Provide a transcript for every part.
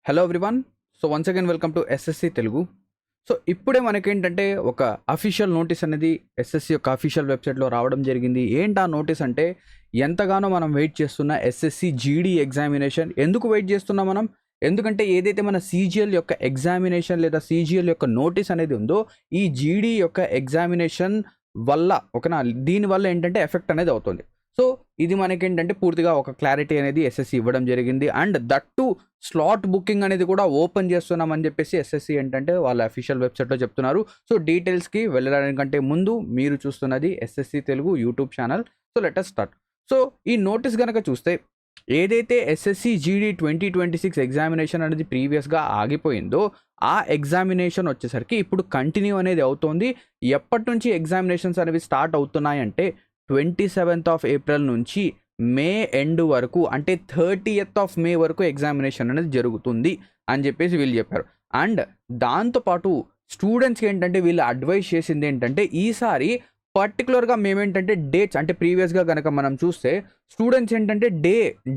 Hello everyone. So once again welcome to SSC Telugu. So ఇప్పుడే మనకేంటంటే ఒక అఫీషియల్ నోటీస్ అనేది ఎస్ఎస్సి యొక్క అఫీషియల్ వెబ్సైట్లో రావడం జరిగింది. ఏంటి ఆ నోటీస్ అంటే, ఎంతగానో మనం వెయిట్ చేస్తున్న ఎస్ఎస్సి జీడీ ఎగ్జామినేషన్. ఎందుకు వెయిట్ చేస్తున్నాం మనం? ఎందుకంటే ఏదైతే మన సీజీఎల్ యొక్క ఎగ్జామినేషన్ లేదా సీజీఎల్ యొక్క నోటీస్ అనేది ఉందో, ఈ జీడీ యొక్క ఎగ్జామినేషన్ వల్ల ఓకేనా, దీనివల్ల ఏంటంటే ఎఫెక్ట్ అనేది అవుతుంది. సో ఇది మనకేంటంటే పూర్తిగా ఒక క్లారిటీ అనేది ఎస్ఎస్సి ఇవ్వడం జరిగింది. And that to slot booking అనేది కూడా ఓపెన్ చేస్తున్నామని చెప్పేసి ఎస్ఎస్సి ఏంటంటే వాళ్ళ అఫీషియల్ వెబ్సైట్లో చెప్తున్నారు. సో డీటెయిల్స్కి వెళ్ళడానికంటే ముందు మీరు చూస్తున్నది SSC Telugu YouTube channel. So let us start. So ఈ నోటీస్ కనుక చూస్తే, ఏదైతే ఎస్ఎస్సి జీడీ 2026 ఎగ్జామినేషన్ అనేది ప్రీవియస్గా ఆగిపోయిందో, ఆ ఎగ్జామినేషన్ వచ్చేసరికి ఇప్పుడు కంటిన్యూ అనేది అవుతోంది. ఎప్పటి నుంచి ఎగ్జామినేషన్స్ అనేవి స్టార్ట్ అవుతున్నాయంటే 27th ఏప్రిల్ నుంచి మే ఎండ్ వరకు, అంటే 30th మే వరకు ఎగ్జామినేషన్ అనేది జరుగుతుంది అని చెప్పేసి వీళ్ళు చెప్పారు. అండ్ దాంతోపాటు స్టూడెంట్స్కి ఏంటంటే వీళ్ళు అడ్వైస్ చేసింది ఏంటంటే, ఈసారి పర్టికులర్గా మేమేంటంటే డేట్స్, అంటే ప్రీవియస్గా కనుక మనం చూస్తే స్టూడెంట్స్ ఏంటంటే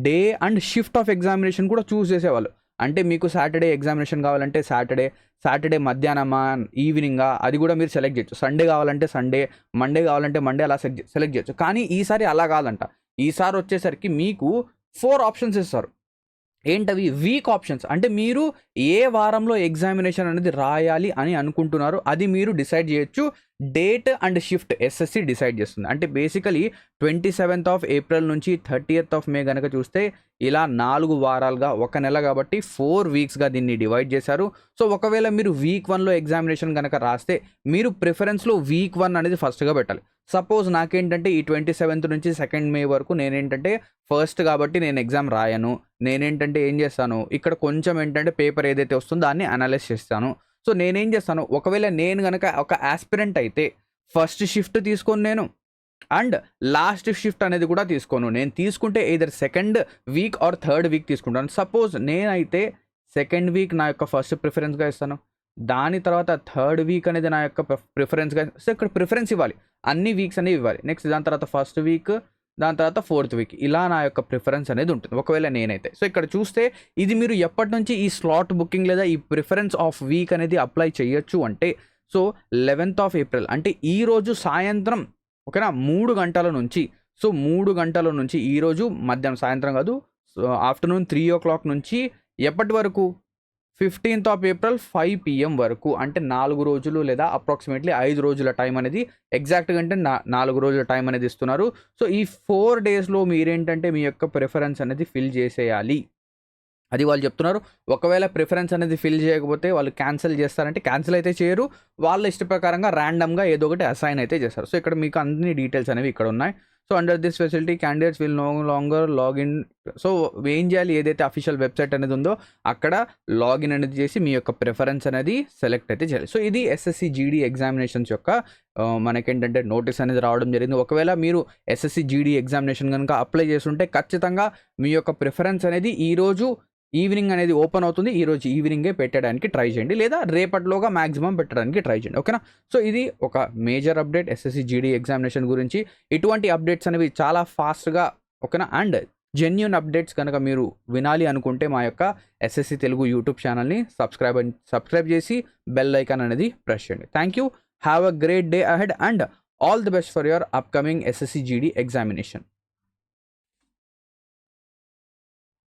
day and shift of examination కూడా చూస్ చేసేవాళ్ళు. అంటే మీకు సాటర్డే ఎగ్జామినేషన్ కావాలంటే సాటర్డే మధ్యాహ్నమా ఈవినింగా అది కూడా మీరు సెలెక్ట్ చేయొచ్చు. సండే కావాలంటే సండే, మండే కావాలంటే మండే, అలా సెలెక్ట్ చేయొచ్చు. కానీ ఈసారి అలా కాదంట. ఈసారి వచ్చేసరికి మీకు 4 ఆప్షన్స్ ఇస్తారు. ఏంటవి? Week options. అంటే మీరు ఏ వారంలో ఎగ్జామినేషన్ అనేది రాయాలి అని అనుకుంటున్నారు అది మీరు డిసైడ్ చేయొచ్చు. Date and shift SSC decide చేస్తుంది. అంటే బేసికలీ 27th ఏప్రిల్ నుంచి 30th మే కనుక చూస్తే ఇలా 4 వారాలుగా, ఒక నెల కాబట్టి 4 వీక్స్గా దీన్ని డివైడ్ చేశారు. సో ఒకవేళ మీరు వీక్ 1లో ఎగ్జామినేషన్ కనుక రాస్తే మీరు ప్రిఫరెన్స్లో వీక్ 1 అనేది ఫస్ట్గా పెట్టాలి. సపోజ్ నాకేంటంటే ఈ 27 నుంచి 2nd మే వరకు నేనేంటంటే ఫస్ట్ కాబట్టి నేను ఎగ్జామ్ రాయను. నేనేంటంటే ఏం చేస్తాను, ఇక్కడ కొంచెం ఏంటంటే పేపర్ ఏదైతే వస్తుందో దాన్ని అనలైజ్ చేస్తాను. సో నేనేం చేస్తాను, ఒకవేళ నేను కనుక ఒక ఆస్పిరెంట్ అయితే ఫస్ట్ షిఫ్ట్ తీసుకోను నేను, అండ్ లాస్ట్ షిఫ్ట్ అనేది కూడా తీసుకోను. నేను తీసుకుంటే either 2nd week or 3rd week తీసుకుంటాను. సపోజ్ నేనైతే 2nd వీక్ నా యొక్క ఫస్ట్ ప్రిఫరెన్స్గా ఇస్తాను. దాని తర్వాత 3rd వీక్ అనేది నా యొక్క ప్రిఫరెన్స్గా. సో ఇక్కడ ప్రిఫరెన్స్ ఇవ్వాలి, అన్ని వీక్స్ అనేవి ఇవ్వాలి. నెక్స్ట్ దాని తర్వాత 1st వీక్, దాని తర్వాత 4th వీక్, ఇలా నా యొక్క ప్రిఫరెన్స్ అనేది ఉంటుంది ఒకవేళ నేనైతే. సో ఇక్కడ చూస్తే ఇది మీరు ఎప్పటి నుంచి ఈ స్లాట్ బుకింగ్ లేదా ఈ ప్రిఫరెన్స్ ఆఫ్ వీక్ అనేది అప్లై చేయొచ్చు అంటే, సో 11th ఏప్రిల్ అంటే ఈరోజు సాయంత్రం ఓకేనా 3 గంటల నుంచి. సో 3 గంటల నుంచి ఈరోజు మధ్యాహ్నం, సాయంత్రం కాదు, సో ఆఫ్టర్నూన్ 3 o'clock నుంచి ఎప్పటి వరకు 15th ఏప్రిల్ 5 PM వరకు, అంటే 4 రోజులు లేదా అప్రాక్సిమేట్లీ 5 రోజుల టైం అనేది, ఎగ్జాక్ట్గా అంటే 4 రోజుల టైం అనేది ఇస్తున్నారు. సో ఈ 4 డేస్లో మీరేంటంటే మీ యొక్క ప్రిఫరెన్స్ అనేది ఫిల్ చేసేయాలి అది వాళ్ళు చెప్తున్నారు. ఒకవేళ ప్రిఫరెన్స్ అనేది ఫిల్ చేయకపోతే వాళ్ళు క్యాన్సిల్ చేస్తారంటే క్యాన్సిల్ అయితే చేయరు, వాళ్ళ ఇష్ట ప్రకారంగా ర్యాండమ్గా ఏదో ఒకటి అసైన్ అయితే చేస్తారు. సో ఇక్కడ మీకు అన్ని డీటెయిల్స్ అనేవి ఇక్కడ ఉన్నాయి. So under this facility candidates will know longer login. So ఏం చేయాలి, ఏదైతే అఫీషియల్ వెబ్సైట్ అనేది ఉందో అక్కడ లాగిన్ అనేది చేసి మీ యొక్క ప్రిఫరెన్స్ అనేది సెలెక్ట్ అయితే చేయాలి. సో ఇది ఎస్ఎస్సి జీడీ ఎగ్జామినేషన్స్ యొక్క మనకేంటంటే నోటీస్ అనేది రావడం జరిగింది. ఒకవేళ మీరు ఎస్ఎస్సి జీడీ ఎగ్జామినేషన్ కనుక అప్లై చేస్తుంటే ఖచ్చితంగా మీ యొక్క ప్రిఫరెన్స్ అనేది ఈరోజు ఈవినింగ్ అనేది ఓపెన్ అవుతుంది. ఈరోజు ఈవినింగే పెట్టడానికి ట్రై చేయండి, లేదా రేపటిలోగా మ్యాక్సిమం పెట్టడానికి ట్రై చేయండి. ఓకేనా. సో ఇది ఒక major update SSC GD examination గురించి. ఇటువంటి అప్డేట్స్ అనేవి చాలా ఫాస్ట్గా ఓకేనా, అండ్ జెన్యూన్ అప్డేట్స్ కనుక మీరు వినాలి అనుకుంటే మా యొక్క ఎస్ఎస్సి తెలుగు యూట్యూబ్ ఛానల్ని సబ్స్క్రైబ్ చేసి బెల్ ఐకాన్ అనేది ప్రెస్ చేయండి. Thank you. Have a great day ahead and all the best for your upcoming SSC GD examination.